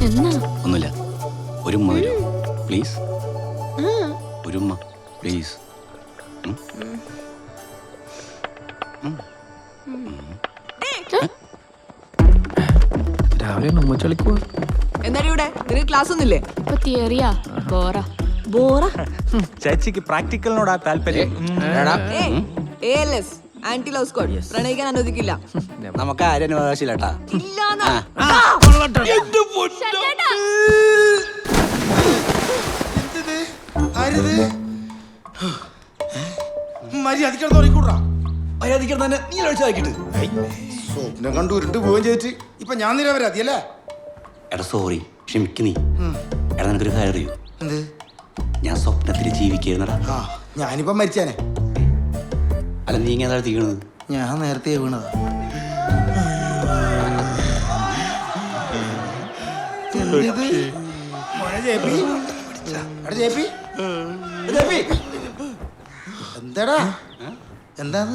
ഒന്നുമില്ല, ഒരു ഉമ്മ വരൂ പ്ലീസ്, ഒരു ഉമ്മ പ്ലീസ്. രാവിലെ ഉമ്മ ചളിക്കുവാ. എന്നാലും ഇവിടെ നിനക്ക് ക്ലാസ് ഒന്നുമില്ലേ? ഇപ്പൊ തിയറിയാ ബോറ ബോറ. ചേച്ചിക്ക് പ്രാക്ടിക്കലിനോടാ താല്പര്യം. ALS ആന്റി ലവ് സ്ക്വാഡ് പ്രണയിക്കാൻ അനുവദിക്കില്ല. നമുക്ക് ആരും അവകാശമില്ല കേട്ടാ. ഇല്ലാന്നാ. സ്വപ്നം കണ്ടു ഉരുണ്ട് പോവുകയും ചെയ്തിട്ട് ഇപ്പൊ ഞാൻ നിരപരാധിയല്ലേ? എടാ സോറി, ക്ഷമിക്ക് നീ. എടാ നിനക്കൊരു കാര്യം അറിയൂ? എന്ത്? ഞാൻ സ്വപ്നത്തിൽ ജീവിക്കുന്നടാ. ആ, ഞാനിപ്പോ മരിച്ചാനെ. അല്ല നീ ഇങ്ങനെ തീക്കണത്? ഞാൻ നേരത്തെ വീണതാ. എന്താടാ എന്താണ്?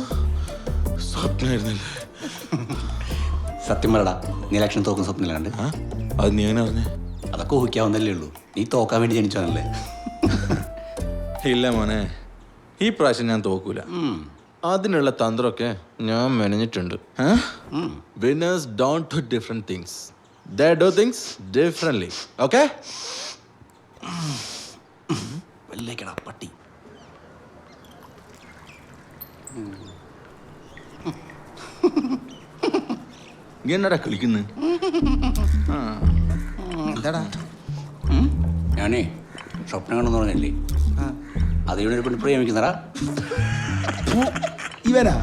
സത്യം പറടാ, നീ ഇലക്ഷൻ തോക്കുന്ന സ്വപ്നമില്ലാണ്ട്. അത് നീ എങ്ങനെ അറിഞ്ഞേ? അതൊക്കെ ഊഹിക്കാവുന്നല്ലേ ഉള്ളൂ. നീ തോക്കാൻ വേണ്ടി ജനിച്ചതല്ലേ? ഇല്ല മോനെ, ഈ പ്രാവശ്യം ഞാൻ തോക്കൂല. അതിനുള്ള തന്ത്രമൊക്കെ ഞാൻ മെനഞ്ഞിട്ടുണ്ട്. Winners don't do different things, they do things differently. Okay? വല്ലേക്കടാ പട്ടി. നീ എന്നടാ കളിക്കുന്നത്? എന്താടാ? ഞാനേ സ്വപ്നം കണ്ടെന്ന് പറഞ്ഞല്ലേ, അതിവിടെ പെണ്ണ് പ്രേമിക്കുന്നടാ. ഇവനാ?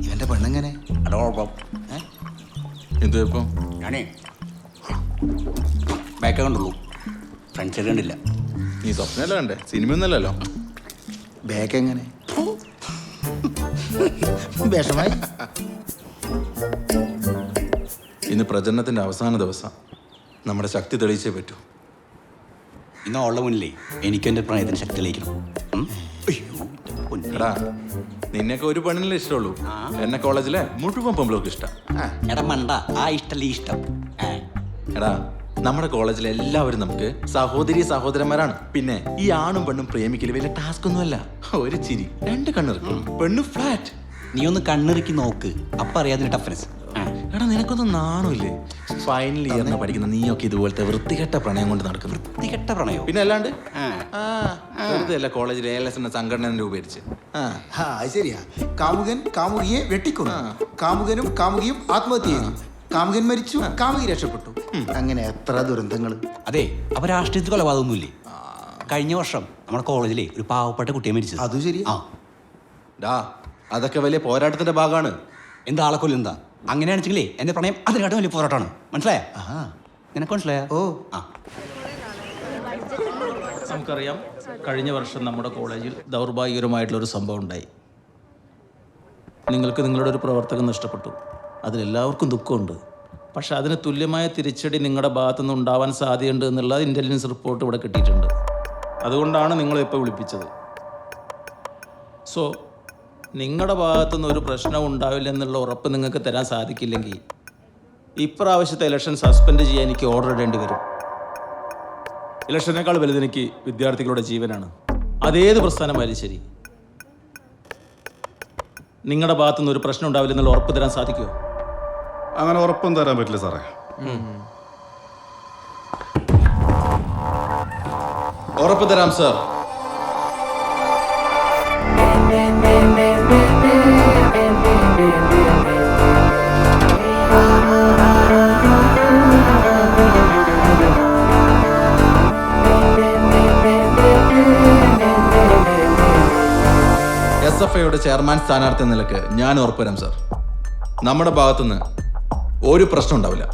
ഇവന്റെ പെണ്ണെങ്ങനെ? അതാ കുഴപ്പം. ഇത് ഇപ്പം ഞാനേ ബാക്കേ കണ്ടുള്ളൂ, ഫ്രണ്ട്സ് കണ്ടില്ല. നീ സ്വപ്നമല്ല കണ്ടേ, സിനിമ ഒന്നല്ലല്ലോ. ബാക്ക് എങ്ങനെ? വിഷമായി. ഇന്ന് പ്രചരണത്തിന്റെ അവസാന ദിവസം, നമ്മുടെ ശക്തി തെളിയിച്ചേ പറ്റൂ. ഇന്ന് അവളുടെ മുന്നിലേ എനിക്ക് എൻ്റെ പ്രണയത്തിന് ശക്തി തെളിയിക്കണം. എടാ, നിന്നെയൊക്കെ ഒരു പെണ്ണിനല്ലേ ഇഷ്ടമുള്ളൂ. എന്നെ കോളേജിലെ മുഴുവൻ പെമ്പിളർക്ക് ഇഷ്ടം. എടാ മണ്ട, ആ ഇഷ്ടല്ലേ ഇഷ്ടം. എടാ, നമ്മുടെ കോളേജിലെ എല്ലാവരും നമുക്ക് സഹോദരി സഹോദരന്മാരാണ്. പിന്നെ ഈ ആണും പെണ്ണും പ്രേമിക്കല് വലിയ ടാസ്ക് ഒന്നുമല്ല. ഒരു ചിരി, രണ്ട് കണ്ണിറക്കും, പെണ്ണു ഫ്ലാറ്റ്. നീ ഒന്ന് കണ്ണിറുക്കി നോക്ക്, അപ്പൊ അറിയാതിന് ടഫ്നെസ്. എടാ, നിനക്കൊന്നും നാണമില്ലേ? ഫൈനൽ ഇയറിന് പഠിക്കുന്ന നീയൊക്കെ ഇതുപോലത്തെ വൃത്തികെട്ട പ്രണയം കൊണ്ട് നടക്കുന്നു. വൃത്തികെട്ട പ്രണയം പിന്നെ അല്ലാണ്ട് വെറുതെ അല്ല കോളേജിൽ ALS എന്ന സംഘടന രൂപീകരിച്ച്. അത് ശരിയാ. കാമുകൻ കാമുകിയെ വെട്ടിക്കൊന്നു, കാമുകനും കാമുകിയും ആത്മഹത്യ ചെയ്തു, കാമുകൻ മരിച്ചു, കാമുകി രക്ഷപ്പെട്ടു. അങ്ങനെ എത്ര ദുരന്തങ്ങൾ. അതെ, അപ്പൊ രാഷ്ട്രീയത്തിൽ കൊലപാതകമൊന്നുമില്ലേ? കഴിഞ്ഞ വർഷം നമ്മുടെ കോളേജിലെ ഒരു പാവപ്പെട്ട കുട്ടിയെ മരിച്ചത്. അതും ശരി. ഡാ, അതൊക്കെ വലിയ പോരാട്ടത്തിന്റെ ഭാഗമാണ്. എന്താ ആളെ കൊല്ലുന്നതാ? അങ്ങനെയാണെങ്കിലേ എന്റെ പ്രണയം അതിനെക്കാട്ടും വലിയ പോരാട്ടമാണ്. മനസ്സിലായോ? നിനക്ക് മനസ്സിലായോ? ഓ, നമുക്കറിയാം, കഴിഞ്ഞ വർഷം നമ്മുടെ കോളേജിൽ ദൗർഭാഗ്യകരമായിട്ടുള്ളൊരു സംഭവം ഉണ്ടായി. നിങ്ങൾക്ക് നിങ്ങളുടെ ഒരു പ്രവർത്തകൻ നഷ്ടപ്പെട്ടു. അതിലെല്ലാവർക്കും ദുഃഖമുണ്ട്. പക്ഷെ അതിന് തുല്യമായ തിരിച്ചടി നിങ്ങളുടെ ഭാഗത്തുനിന്ന് ഉണ്ടാവാൻ സാധ്യതയുണ്ട് എന്നുള്ള ഇൻ്റലിജൻസ് റിപ്പോർട്ട് ഇവിടെ കിട്ടിയിട്ടുണ്ട്. അതുകൊണ്ടാണ് നിങ്ങളെ ഇപ്പോൾ വിളിപ്പിച്ചത്. സോ നിങ്ങളുടെ ഭാഗത്തുനിന്ന് ഒരു പ്രശ്നം ഉണ്ടാവില്ല എന്നുള്ള ഉറപ്പ് നിങ്ങൾക്ക് തരാൻ സാധിക്കില്ലെങ്കിൽ ഇപ്രാവശ്യത്തെ ഇലക്ഷൻ സസ്പെൻഡ് ചെയ്യാൻ എനിക്ക് ഓർഡർ ഇടേണ്ടി വരും. ഇലക്ഷനേക്കാൾ വലുത് എനിക്ക് വിദ്യാർത്ഥികളുടെ ജീവനാണ്. അതേത് പ്രസ്ഥാനമായാലും ശരി. നിങ്ങളുടെ ഭാഗത്തുനിന്ന് ഒരു പ്രശ്നം ഉണ്ടാവില്ല എന്നുള്ള ഉറപ്പ് തരാൻ സാധിക്കുമോ? അങ്ങനെ ഉറപ്പൊന്നും തരാൻ പറ്റില്ല സാറേ. ഉറപ്പ് തരാം സാർ. SFIയുടെ ചെയർമാൻ സ്ഥാനാർത്ഥി എന്ന നിലക്ക് ഞാൻ ഉറപ്പുതരാം സാർ, നമ്മുടെ ഭാഗത്തുനിന്ന് ഒരു പ്രശ്നം ഉണ്ടാവില്ല.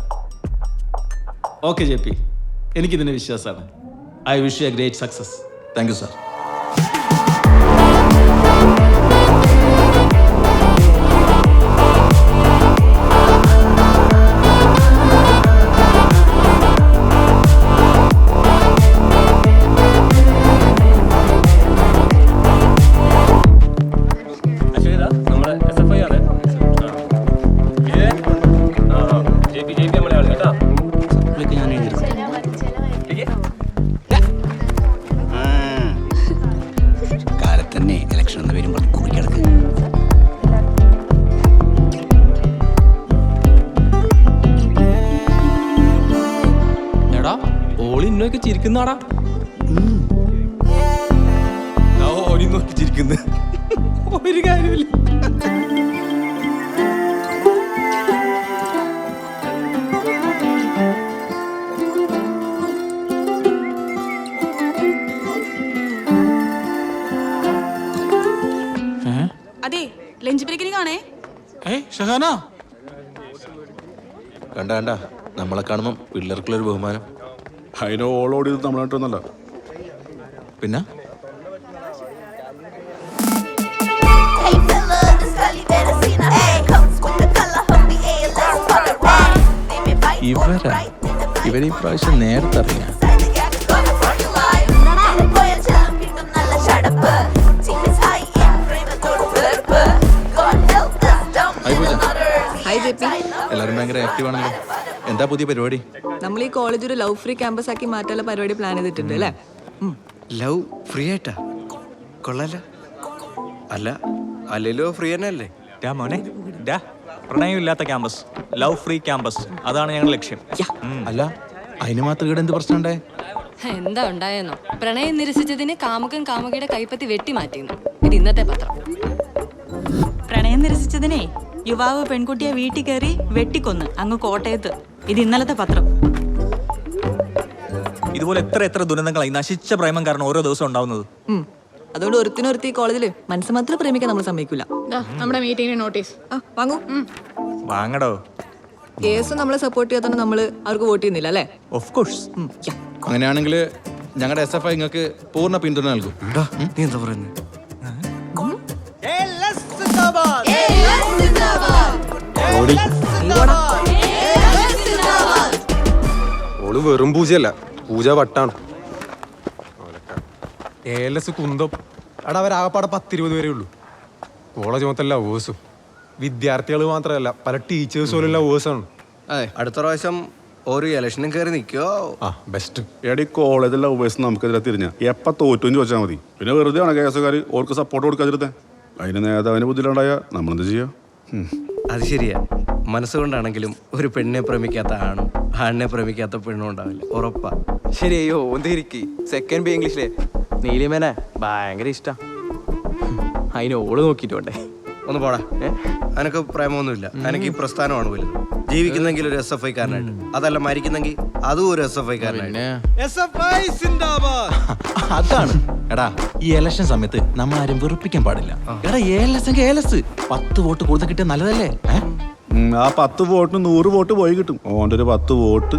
ഓക്കെ JP, എനിക്കിതിന് വിശ്വാസമാണ്. I wish you A great success. Thank you sir. ഞാൻ എഴുതിയിരുന്നു. എടാ ഓളി ഇന്നൊക്കെ ചിരിക്കുന്നാടാ. ഓടി നോക്കി ചിരിക്കുന്നു. ഒരു കാര്യമില്ല. അതെ ലഞ്ച് ബ്രേക്കിന് കാണേ. ഷഹാന കണ്ട കണ്ട നമ്മളെ കാണുമ്പം പിള്ളേർക്കുള്ളൊരു ബഹുമാനം. അതിന് ഓളോടിയത് നമ്മളായിട്ടൊന്നല്ല. പിന്നെ Hey fella, this Cali Venezina. Hey, comes with the color of the A-list for the ride. They may bite you on the right, then the bite ഇവരെ ഈ പ്രാവശ്യം നേരത്തെ അറിയാം. side, the gas is gonna fuck your life. And boy, I tell him, കിട്ടും നല്ല ചടപ്പ്. Team is high in frame, അതോട് വെറുപ്പ്. God help us, don't Hi, Pooja. Hi J P. എല്ലാവരും ഭയങ്കര ആക്റ്റീവ് ആണല്ലോ. എന്താ പുതിയ പരിപാടി? നമ്മൾ ഈ കോളേജ് ഒരു ലവ് ഫ്രീ ക്യാമ്പസ് ആക്കി മാറ്റാനുള്ള പരിപാടി പ്ലാൻ ചെയ്തിട്ടുണ്ട് അല്ലേ? ലവ് ഫ്രീ ആയിട്ടാ? കൊള്ളാല. അല്ല അല്ലല്ലോ ഫ്രീ തന്നെ അല്ലേ? ഡാ മോനെ ഡാ, പ്രണയമില്ലാത്ത ക്യാമ്പസ്, ലവ് ഫ്രീ ക്യാമ്പസ്, അതാണ് ഞങ്ങളുടെ ലക്ഷ്യം. അല്ല അതിന് മാത്രം ഇവിടെ എന്ത് പ്രശ്നമുണ്ടേ? എന്താ ഉണ്ടായെന്നോ, പ്രണയം നിരസിച്ചതിന് കാമുകൻ കാമുകിയുടെ കൈപ്പത്തി വെട്ടി മാറ്റിയെന്നു. ഇത് ഇന്നത്തെ പത്രം. പ്രണയം നിരസിച്ചതിനെ യുവാവ് പെൺകുട്ടിയെ വീട്ടിൽ കയറി വെട്ടിക്കൊന്ന് അങ്ങ് കോട്ടയത്ത്. ഇത് ഇന്നലത്തെ പത്രം. ഇതുപോലെ എത്ര എത്ര ദുരന്തങ്ങളായി നശിച്ച പ്രേമം കാരണം ഓരോ ദിവസം ഉണ്ടാവുന്നത്. അതുകൊണ്ട് ഒരുത്തിനൊരുത്തി കോളേജില് മനസ്സ് മാത്രം പ്രേമിക്കാൻ നമ്മൾ സമ്മതിക്കില്ല. നമ്മുടെ മീറ്റിംഗിന് നോട്ടീസ് വാങ്ങൂ. വാങ്ങടോ. കേസ് നമ്മളെ സപ്പോർട്ട് ചെയ്യാത്തന്നെ നമ്മള് അവർക്ക് വോട്ട് ചെയ്യുന്നില്ല അല്ലേ? Of course. അങ്ങനെയാണെങ്കിൽ ഞങ്ങളുടെ SFI നിങ്ങൾക്ക് പൂർണ്ണ പിന്തുണ നൽകും. നീ എന്താ പറയുന്നത്? ഓള് വെറും പൂജയല്ല, പൂജ വട്ടാണ്. ALS കുന്തം. അവിടെ അവരാകപ്പാടെ 10-20 വരെ ഉള്ളൂ. കോളേജ് മൊത്തം ലവേഴ്സും. വിദ്യാർത്ഥികൾ മാത്രമല്ല, പല ടീച്ചേഴ്സ് പോലും ലവേഴ്സാണ്. അതെ, അടുത്ത പ്രാവശ്യം ഒരു ഇലക്ഷനും കയറി നിൽക്കോ. ആ ബെസ്റ്റ്. എടി കോളേജിലെ ലവേഴ്സ് നമുക്കെതിരെ തിരിഞ്ഞ എപ്പോൾ തോറ്റെന്ന് ചോദിച്ചാൽ മതി. പിന്നെ വെറുതെ ആണ് കേസുകാർ ഓർക്ക് സപ്പോർട്ട് കൊടുക്കാതിരുത്തേ. അതിന് നേതാവിന് ബുദ്ധിയിലുണ്ടായ നമ്മളെന്ത് ചെയ്യാ? അത് ശരിയാ. മനസ്സുകൊണ്ടാണെങ്കിലും ഒരു പെണ്ണിനെ പ്രേമിക്കാത്ത ആണും ആണിനെ പ്രേമിക്കാത്ത പെണ്ണും ഉണ്ടാവില്ല, ഉറപ്പാ. ശരിയോ ഒന്നിരിക്കി സെക്കൻഡ് ബി ഇംഗ്ലീഷിലെ നീലിമേനെ ഭയങ്കര ഇഷ്ടാ. അതിന് ഓള് നോക്കിയിട്ട് ഒന്ന് പോടാ. അനക്ക് പ്രേമൊന്നുമില്ല. എനിക്ക് ഈ പ്രസ്ഥാനമാണ് വലുത്. ജീവിക്കുന്നെങ്കിൽ ഒരു SFI കാരനായിട്ട്, അതല്ല മരിക്കുന്നെങ്കിൽ അതും ഒരു SFI കാരനായിട്ട്. അതാണ് എടാ ഈ ഇലക്ഷൻ സമയത്ത് നമ്മൾ ആരും വെറുപ്പിക്കാൻ പാടില്ല. എടാ ALS 10 വോട്ട് കൂടുതൽ കിട്ടിയ നല്ലതല്ലേ? ആ 10 വോട്ടിന് 100 വോട്ട് പോയി കിട്ടും. ഓൻ്റെ ഒരു 10 വോട്ട്